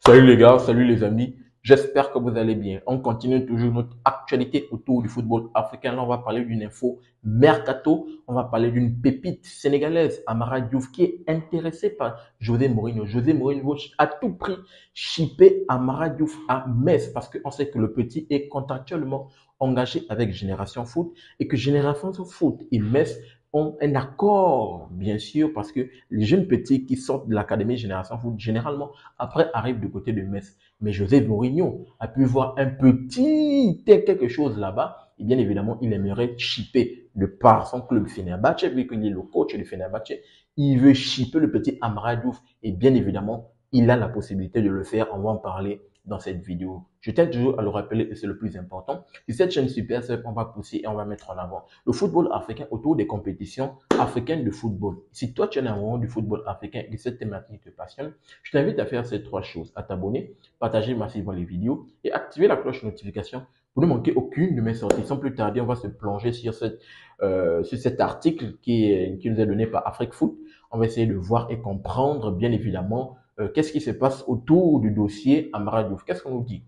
Salut les gars, salut les amis. J'espère que vous allez bien. On continue toujours notre actualité autour du football africain. Là, on va parler d'une info mercato. On va parler d'une pépite sénégalaise, Amara Diouf, qui est intéressée par José Mourinho. José Mourinho veut à tout prix shipper Amara Diouf à Metz parce qu'on sait que le petit est contractuellement engagé avec Génération Foot et que Génération Foot et Metz ont un accord, bien sûr, parce que les jeunes petits qui sortent de l'académie Génération Foot, généralement, après arrive du côté de Metz. Mais José Mourinho a pu voir un petit quelque chose là-bas. Et bien évidemment, il aimerait chipper de par son club Fenerbahçe, vu qu'il est le coach du Fenerbahçe. Il veut chipper le petit Amara Diouf. Et bien évidemment, il a la possibilité de le faire. On va en parler dans cette vidéo. Je tiens toujours à le rappeler et c'est le plus important. Sur cette chaîne Super Sub, on va pousser et on va mettre en avant le football africain autour des compétitions africaines de football. Si toi, tu es un amoureux du football africain et que cette thématique te passionne, je t'invite à faire ces trois choses, à t'abonner, partager massivement les vidéos et activer la cloche de notification pour ne manquer aucune de mes sorties. Sans plus tarder, on va se plonger sur cet article qui nous est donné par Afrique Foot. On va essayer de voir et comprendre, bien évidemment, qu'est-ce qui se passe autour du dossier Amara Diouf. Qu'est-ce qu'on nous dit?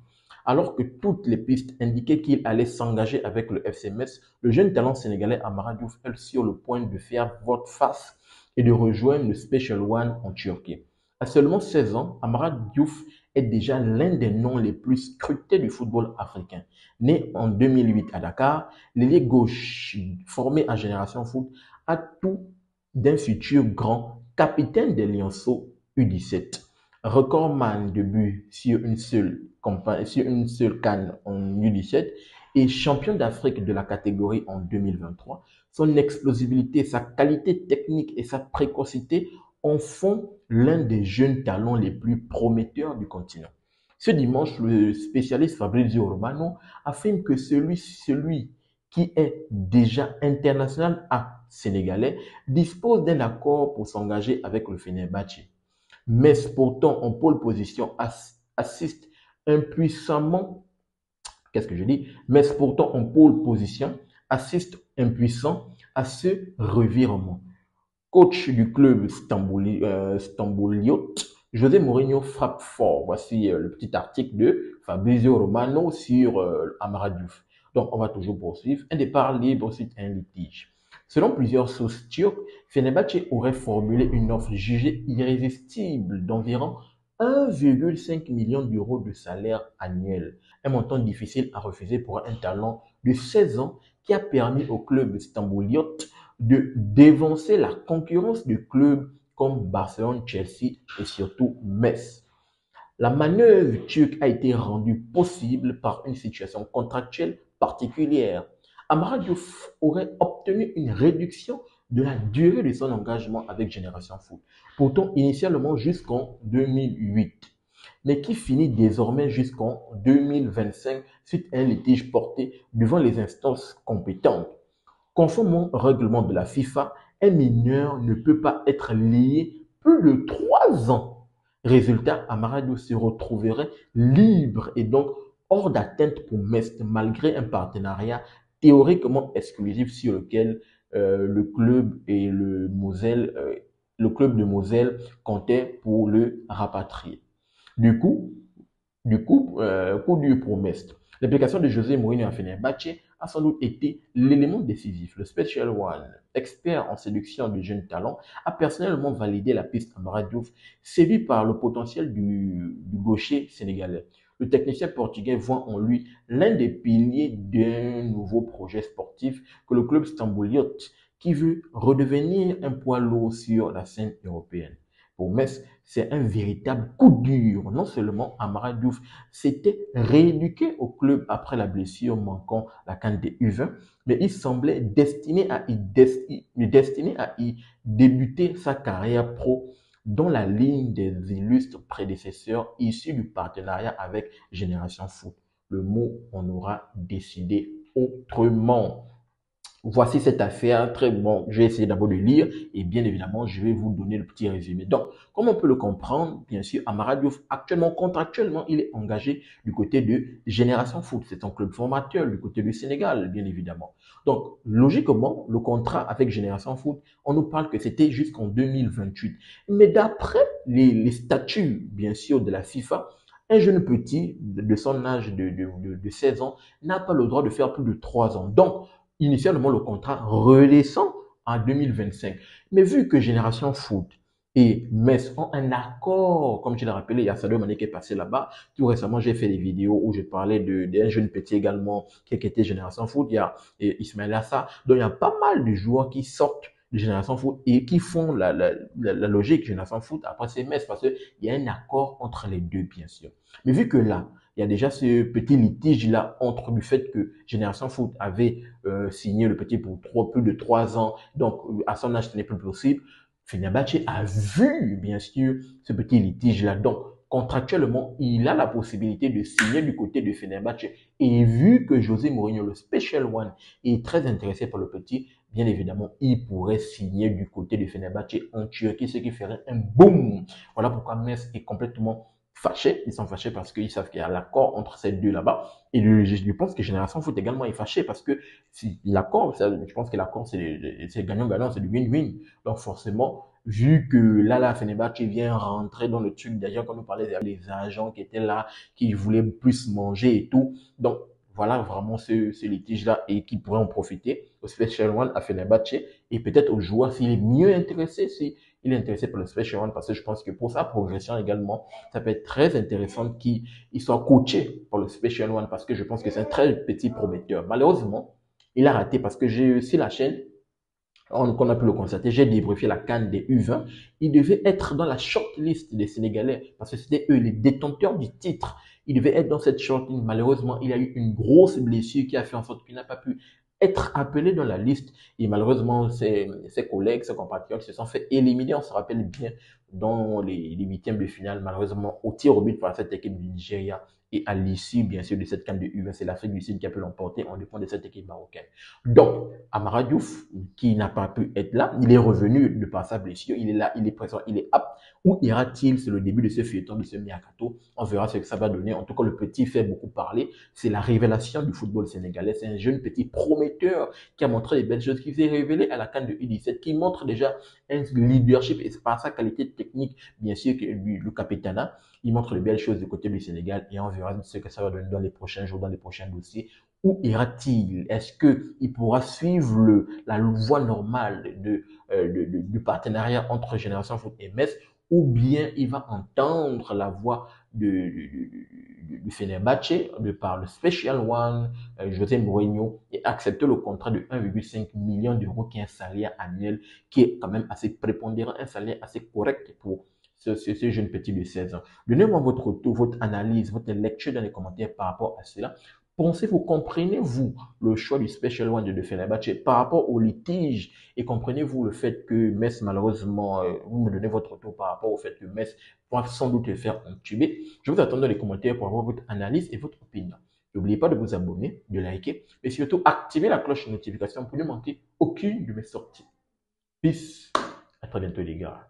Alors que toutes les pistes indiquaient qu'il allait s'engager avec le FC Metz, le jeune talent sénégalais Amara Diouf est sur le point de faire volte-face et de rejoindre le Special One en Turquie. À seulement 16 ans, Amara Diouf est déjà l'un des noms les plus scrutés du football africain. Né en 2008 à Dakar, l'ailier gauche formé à Génération Foot a tout d'un futur grand capitaine des Lionceaux U17. Recordman de buts sur une seule CAN en U17 et champion d'Afrique de la catégorie en 2023. Son explosivité, sa qualité technique et sa précocité en font l'un des jeunes talents les plus prometteurs du continent. Ce dimanche, le spécialiste Fabrizio Romano affirme que celui qui est déjà international à sénégalais dispose d'un accord pour s'engager avec le Fenerbahçe. Mais pourtant en pole position assiste impuissamment, qu'est-ce que je dis? Mais pourtant en pole position assiste impuissant à ce revirement. Coach du club Stambouliote, José Mourinho frappe fort. Voici le petit article de Fabrizio Romano sur Amara Diouf. Donc, on va toujours poursuivre. Un départ libre suite à un litige. Selon plusieurs sources turques, Fenerbahçe aurait formulé une offre jugée irrésistible d'environ 1,5 million d'euros de salaire annuel. Un montant difficile à refuser pour un talent de 16 ans qui a permis au club Stambouliote de dévancer la concurrence de clubs comme Barcelone, Chelsea et surtout Metz. La manœuvre turque a été rendue possible par une situation contractuelle particulière. Amara Diouf aurait obtenu une réduction de la durée de son engagement avec Génération Foot, pourtant initialement jusqu'en 2008, mais qui finit désormais jusqu'en 2025 suite à un litige porté devant les instances compétentes. Conformément au règlement de la FIFA, un mineur ne peut pas être lié plus de 3 ans. Résultat, Amara Diouf se retrouverait libre et donc hors d'atteinte pour Metz malgré un partenariat théoriquement exclusif sur lequel le club et le club de Moselle comptait pour le rapatrier. Du coup, coup dur pour Metz. L'application de José Mourinho à Fenerbahçe a sans doute été l'élément décisif. Le Special One, expert en séduction de jeunes talents, a personnellement validé la piste Amara Diouf, séduit par le potentiel du gaucher sénégalais. Le technicien portugais voit en lui l'un des piliers d'un nouveau projet sportif que le club stambouliote qui veut redevenir un poids lourd sur la scène européenne. Pour Metz, c'est un véritable coup dur. Non seulement Amara Diouf s'était rééduqué au club après la blessure manquant la CAN des U20, mais il semblait destiné à y débuter sa carrière pro dans la ligne des illustres prédécesseurs issus du partenariat avec Génération Foot. Le mot on aura décidé autrement. Voici cette affaire, très bon, je vais essayer d'abord de lire et bien évidemment, je vais vous donner le petit résumé. Donc, comme on peut le comprendre, bien sûr, Amara Diouf, actuellement, contractuellement, il est engagé du côté de Génération Foot. C'est un club formateur du côté du Sénégal, bien évidemment. Donc, logiquement, le contrat avec Génération Foot, on nous parle que c'était jusqu'en 2028. Mais d'après les statuts, bien sûr, de la FIFA, Un jeune petit de son âge de 16 ans n'a pas le droit de faire plus de 3 ans. Donc, initialement, le contrat redescend en 2025. Mais vu que Génération Foot et Metz ont un accord, comme je l'ai rappelé, il y a Sadio Mané qui est passé là-bas. Tout récemment, j'ai fait des vidéos où je parlais d'un jeune petit également qui était Génération Foot. Il y a Ismaël Assa. Donc, il y a pas mal de joueurs qui sortent de Génération Foot et qui font la logique Génération Foot après ces Metz parce qu'il y a un accord entre les deux, bien sûr. Mais vu que là, il y a déjà ce petit litige-là entre le fait que Génération Foot avait signé le petit pour plus de 3 ans, donc à son âge, ce n'est plus possible. Fenerbahçe a vu, bien sûr, ce petit litige-là. Donc, contractuellement, il a la possibilité de signer du côté de Fenerbahçe. Et vu que José Mourinho, le Special One, est très intéressé par le petit, bien évidemment, il pourrait signer du côté de Fenerbahçe en Turquie, ce qui ferait un boom. Voilà pourquoi Metz est complètement fâché. Ils sont fâchés parce qu'ils savent qu'il y a l'accord entre ces deux là-bas. Et je pense que Génération Foot également est fâché parce que si l'accord, je pense que l'accord, c'est gagnant-gagnant, c'est du win-win. Donc forcément, vu que là, Fenerbahçe vient rentrer dans le truc, d'ailleurs, quand nous parlait des agents qui étaient là, qui voulaient plus manger et tout. Donc, voilà vraiment ce litige-là et qui pourrait en profiter au Special One à Fenerbahçe et peut-être au joueur s'il est mieux intéressé, s'il est intéressé par le Special One parce que je pense que pour sa progression également, ça peut être très intéressant qu'il soit coaché par le Special One parce que je pense que c'est un très petit prometteur. Malheureusement, il a raté parce que j'ai aussi la chaîne qu'on a pu le constater, j'ai débriefé la CAN des U20. Il devait être dans la shortlist des Sénégalais parce que c'était eux les détenteurs du titre. Il devait être dans cette shortlist. Malheureusement, il a eu une grosse blessure qui a fait en sorte qu'il n'a pas pu être appelé dans la liste. Et malheureusement, ses collègues, ses compatriotes se sont fait éliminer, on se rappelle bien, dans les huitièmes de finale, malheureusement, au tir au but par cette équipe du Nigeria. Et à l'issue, bien sûr, de cette CAN de U20, c'est l'Afrique du Sud qui a pu l'emporter en dépend de cette équipe marocaine. Donc, Amara Diouf, qui n'a pas pu être là, il est revenu de par sa blessure, il est là, il est présent, il est apte. Où ira-t-il? C'est le début de ce feuilleton, de ce mercato. On verra ce que ça va donner. En tout cas, le petit fait beaucoup parler. C'est la révélation du football sénégalais. C'est un jeune petit prometteur qui a montré des belles choses, qui s'est révélé à la CAN de U17, qui montre déjà un leadership et par sa qualité technique, bien sûr, que le capitana. Il montre de belles choses du côté du Sénégal et on verra ce que ça va donner dans les prochains jours, dans les prochains dossiers. Où ira-t-il? Est-ce qu'il pourra suivre la voie normale du partenariat entre Génération Foot et Metz ou bien il va entendre la voix du Fenerbahçe de par le Special One, José Mourinho, et accepter le contrat de 1,5 million d'euros qui est un salaire annuel qui est quand même assez prépondérant, un salaire assez correct pour ce jeune petit de 16 ans. Donnez-moi votre retour, votre analyse, votre lecture dans les commentaires par rapport à cela. Pensez-vous, comprenez-vous le choix du Special One de Fenerbahçe par rapport au litige et comprenez-vous le fait que Metz, malheureusement, vous me donnez votre retour par rapport au fait que Metz va sans doute le faire entuber. Je vous attends dans les commentaires pour avoir votre analyse et votre opinion. N'oubliez pas de vous abonner, de liker et surtout activer la cloche de notification pour ne manquer aucune de mes sorties. Peace. À très bientôt les gars.